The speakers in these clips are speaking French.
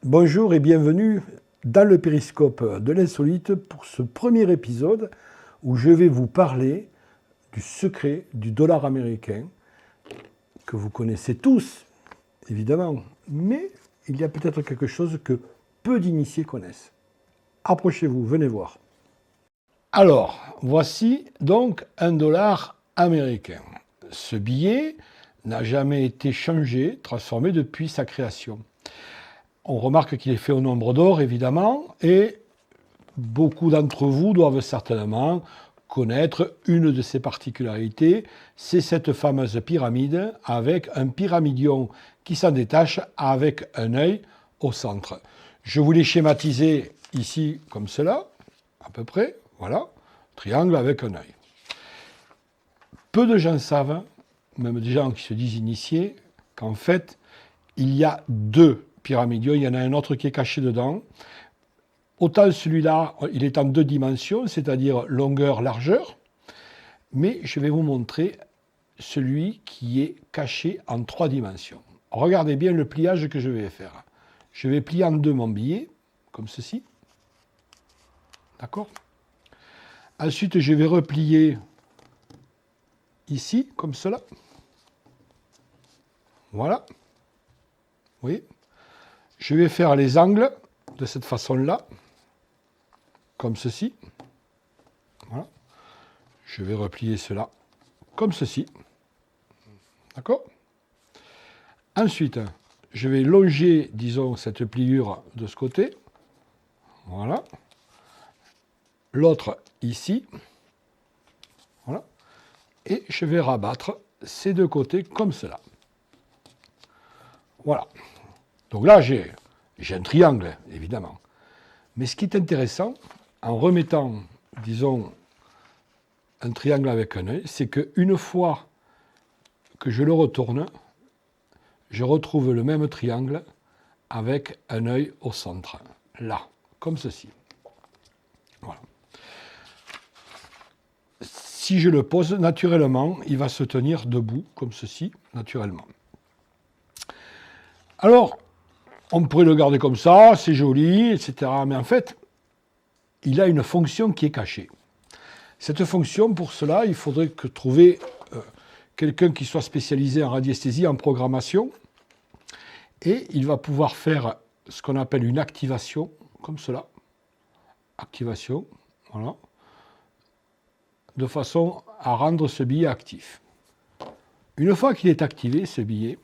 Bonjour et bienvenue dans le périscope de l'insolite pour ce premier épisode où je vais vous parler du secret du dollar américain que vous connaissez tous, évidemment, mais il y a peut-être quelque chose que peu d'initiés connaissent. Approchez-vous, venez voir. Alors, voici donc un dollar américain. Ce billet n'a jamais été changé, transformé depuis sa création. On remarque qu'il est fait au nombre d'or, évidemment, et beaucoup d'entre vous doivent certainement connaître une de ses particularités, c'est cette fameuse pyramide avec un pyramidion qui s'en détache avec un œil au centre. Je vous l'ai schématisé ici comme cela, à peu près, voilà, triangle avec un œil. Peu de gens savent, même des gens qui se disent initiés, qu'en fait, il y a deux pyramidions, il y en a un autre qui est caché dedans. Autant celui-là, il est en deux dimensions, c'est-à-dire longueur, largeur, mais je vais vous montrer celui qui est caché en trois dimensions. Regardez bien le pliage que je vais faire. Je vais plier en deux mon billet, comme ceci. D'accord ? Ensuite, je vais replier ici, comme cela. Voilà. Oui. Je vais faire les angles de cette façon-là, comme ceci. Voilà. Je vais replier cela comme ceci. D'accord ? Ensuite, je vais longer, disons, cette pliure de ce côté. Voilà. L'autre ici. Voilà. Et je vais rabattre ces deux côtés comme cela. Voilà. Donc là, j'ai un triangle, évidemment. Mais ce qui est intéressant, en remettant, disons, un triangle avec un œil, c'est qu'une fois que je le retourne, je retrouve le même triangle avec un œil au centre, là, comme ceci. Voilà. Si je le pose, naturellement, il va se tenir debout, comme ceci, naturellement. Alors, on pourrait le garder comme ça, c'est joli, etc. Mais en fait, il a une fonction qui est cachée. Cette fonction, pour cela, il faudrait trouver quelqu'un qui soit spécialisé en radiesthésie, en programmation, et il va pouvoir faire ce qu'on appelle une activation, comme cela. Activation, voilà. De façon à rendre ce billet actif. Une fois qu'il est activé, ce billet,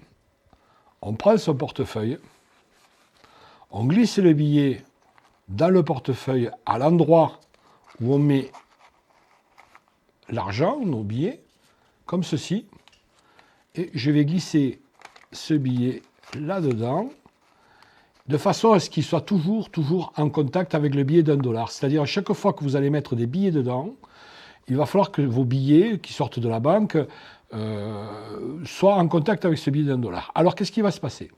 on prend son portefeuille, on glisse le billet dans le portefeuille à l'endroit où on met l'argent, nos billets, comme ceci, et je vais glisser ce billet là-dedans, de façon à ce qu'il soit toujours en contact avec le billet d'1 $. C'est-à-dire, à chaque fois que vous allez mettre des billets dedans, il va falloir que vos billets qui sortent de la banque soient en contact avec ce billet d'1 $. Alors, qu'est-ce qui va se passer ?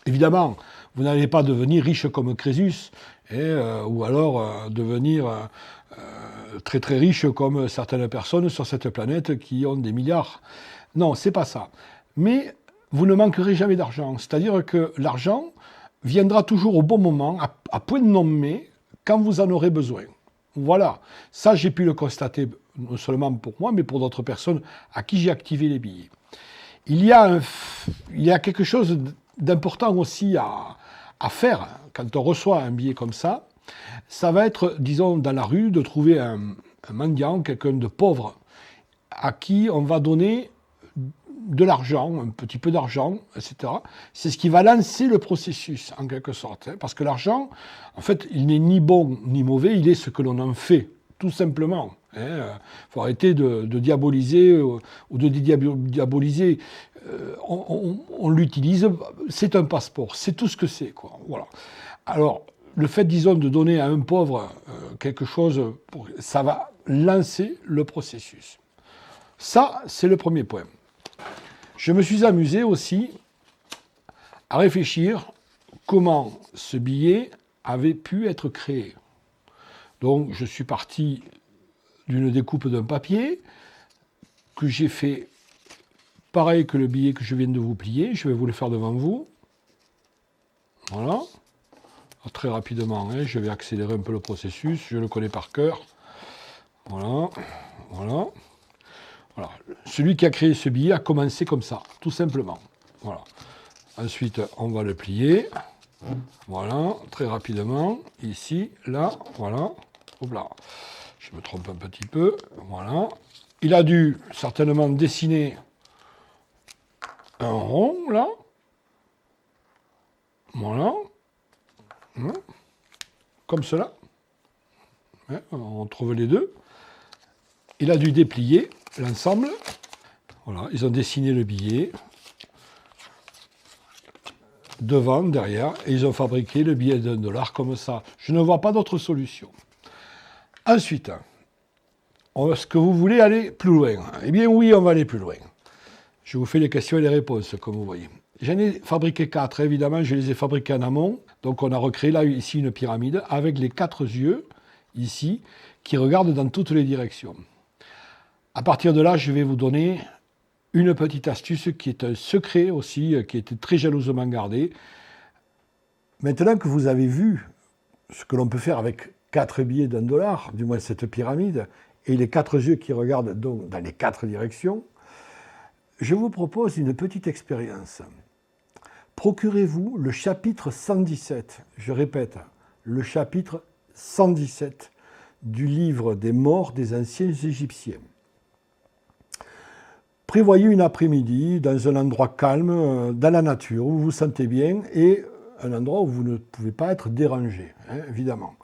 Évidemment, vous n'allez pas devenir riche comme Crésus, ou alors devenir très très riche comme certaines personnes sur cette planète qui ont des milliards. Non, c'est pas ça. Mais vous ne manquerez jamais d'argent. C'est-à-dire que l'argent viendra toujours au bon moment, à point nommé, quand vous en aurez besoin. Voilà. Ça, j'ai pu le constater non seulement pour moi, mais pour d'autres personnes à qui j'ai activé les billets. Il y a quelque chose d'important aussi à faire quand on reçoit un billet comme ça. Ça va être, disons, dans la rue, de trouver un mendiant, quelqu'un de pauvre, à qui on va donner de l'argent, un petit peu d'argent, etc. C'est ce qui va lancer le processus, en quelque sorte. Parce que l'argent, en fait, il n'est ni bon ni mauvais, il est ce que l'on en fait, tout simplement. Il faut arrêter de diaboliser ou de diaboliser. On l'utilise, c'est un passeport, c'est tout ce que c'est, quoi. Voilà. Alors, le fait, disons, de donner à un pauvre quelque chose, ça va lancer le processus. Ça, c'est le premier point. Je me suis amusé aussi à réfléchir comment ce billet avait pu être créé. Donc, je suis parti d'une découpe d'un papier que j'ai fait pareil que le billet que je viens de vous plier. Je vais vous le faire devant vous. Voilà. Très rapidement, hein, je vais accélérer un peu le processus, je le connais par cœur. Voilà, voilà. Voilà. Celui qui a créé ce billet a commencé comme ça, tout simplement. Voilà. Ensuite, on va le plier. Voilà, très rapidement. Ici, là, voilà. Hop là. Je me trompe un petit peu. Voilà. Il a dû certainement dessiner un rond, là. Voilà. Comme cela. On trouve les deux. Il a dû déplier l'ensemble. Voilà, ils ont dessiné le billet. Devant, derrière, et ils ont fabriqué le billet d'$1 comme ça. Je ne vois pas d'autre solution. Ensuite, est-ce que vous voulez aller plus loin? Eh bien oui, on va aller plus loin. Je vous fais les questions et les réponses, comme vous voyez. J'en ai fabriqué 4, évidemment, je les ai fabriqués en amont. Donc on a recréé là, ici, une pyramide avec les 4 yeux, ici, qui regardent dans toutes les directions. À partir de là, je vais vous donner une petite astuce qui est un secret aussi, qui était très jalousement gardé. Maintenant que vous avez vu ce que l'on peut faire avec 4 billets d'$, du moins cette pyramide, et les 4 yeux qui regardent donc dans les 4 directions, je vous propose une petite expérience. Procurez-vous le chapitre 117, je répète, le chapitre 117 du livre des morts des anciens Égyptiens. Prévoyez une après-midi dans un endroit calme, dans la nature, où vous vous sentez bien, et un endroit où vous ne pouvez pas être dérangé, hein, évidemment.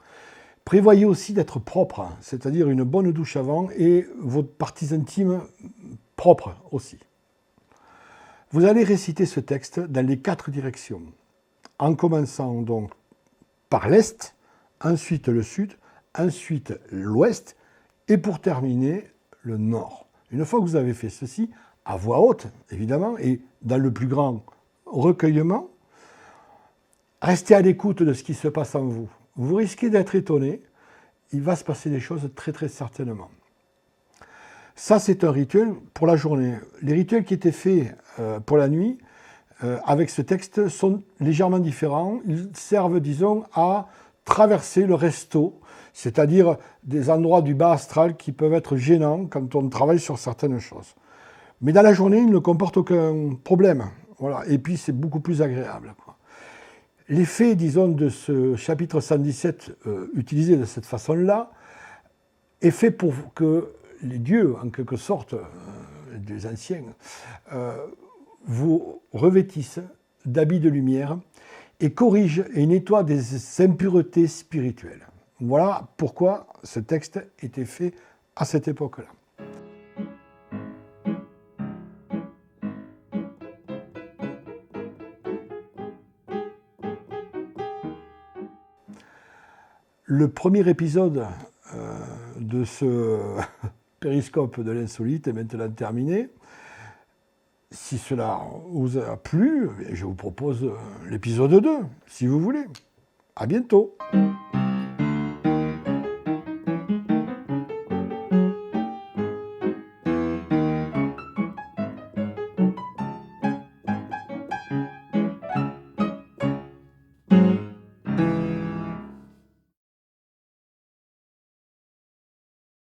Prévoyez aussi d'être propre, c'est-à-dire une bonne douche avant, et vos parties intimes propres aussi. Vous allez réciter ce texte dans les 4 directions, en commençant donc par l'est, ensuite le sud, ensuite l'ouest, et pour terminer, le nord. Une fois que vous avez fait ceci, à voix haute, évidemment, et dans le plus grand recueillement, restez à l'écoute de ce qui se passe en vous. Vous risquez d'être étonné, il va se passer des choses très très certainement. Ça, c'est un rituel pour la journée. Les rituels qui étaient faits pour la nuit, avec ce texte, sont légèrement différents. Ils servent, disons, à traverser le resto, c'est-à-dire des endroits du bas astral qui peuvent être gênants quand on travaille sur certaines choses. Mais dans la journée, ils ne comportent aucun problème. Voilà. Et puis, c'est beaucoup plus agréable. L'effet, disons, de ce chapitre 117 utilisé de cette façon-là est fait pour que les dieux, en quelque sorte, des anciens, vous revêtissent d'habits de lumière et corrigent et nettoient des impuretés spirituelles. Voilà pourquoi ce texte était fait à cette époque-là. Le premier épisode de ce périscope de l'insolite est maintenant terminé. Si cela vous a plu, je vous propose l'épisode 2, si vous voulez. À bientôt.